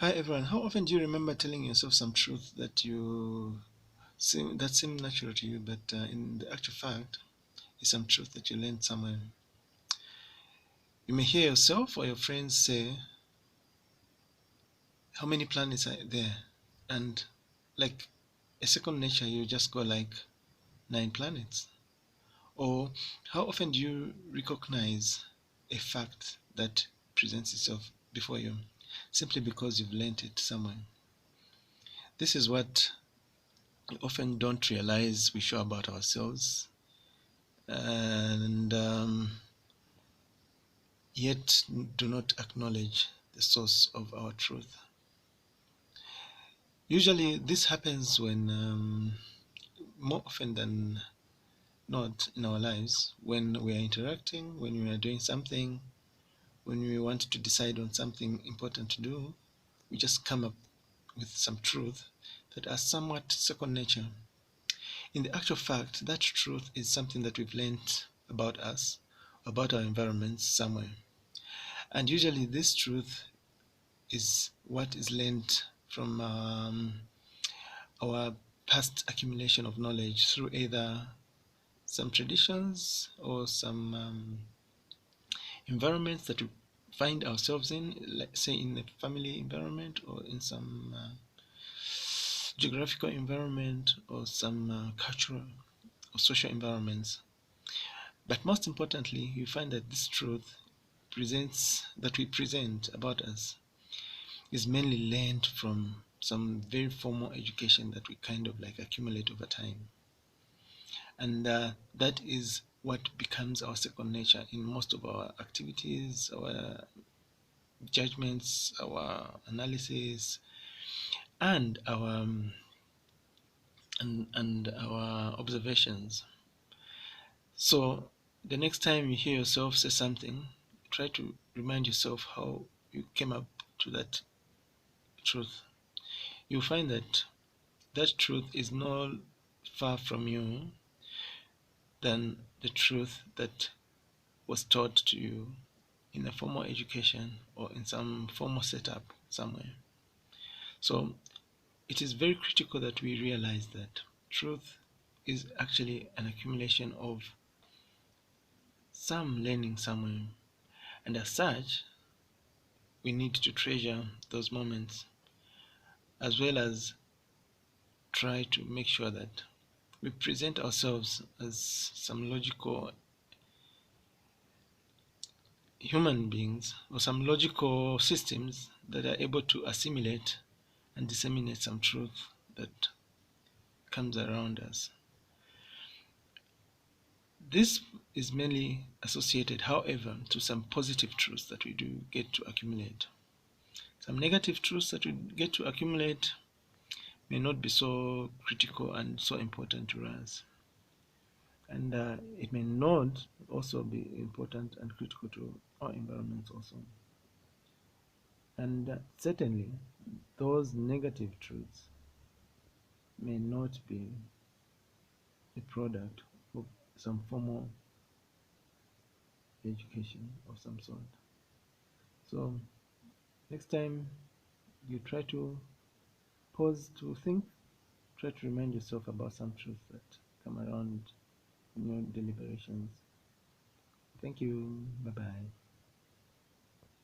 Hi everyone, how often do you remember telling yourself some truth that seem natural to you, but in the actual fact is some truth that you learned somewhere? You may hear yourself or your friends say, "How many planets are there?" And like a second nature, you just go like 9 planets. Or how often do you recognize a fact that presents itself before you simply because you've learned it somewhere? This is what we often don't realize we show about ourselves, and yet do not acknowledge the source of our truth. Usually, this happens when, more often than not in our lives, when we are interacting, when we are doing something, when we want to decide on something important to do, we just come up with some truth that are somewhat second nature. In the actual fact, that truth is something that we've learned about us, about our environments somewhere. And usually this truth is what is learned from our past accumulation of knowledge through either some traditions or some environments that we find ourselves in, like say in a family environment or in some geographical environment or some cultural or social environments. But most importantly, you find that this truth presents that we present about us is mainly learned from some very formal education that we kind of like accumulate over time. And that is what becomes our second nature in most of our activities, our judgments, our analysis, and our observations. So the next time you hear yourself say something, try to remind yourself how you came up to that truth. You'll find that that truth is no far from you than the truth that was taught to you in a formal education or in some formal setup somewhere. So it is very critical that we realize that truth is actually an accumulation of some learning somewhere, and as such, we need to treasure those moments as well as try to make sure that we present ourselves as some logical human beings or some logical systems that are able to assimilate and disseminate some truth that comes around us. This is mainly associated, however, to some positive truths that we do get to accumulate. Some negative truths that we get to accumulate may not be so critical and so important to us. And it may not also be important and critical to our environments also. And certainly, those negative truths may not be a product of some formal education of some sort. So, next time you try to pause to think, try to remind yourself about some truths that come around in your deliberations. Thank you. Bye bye.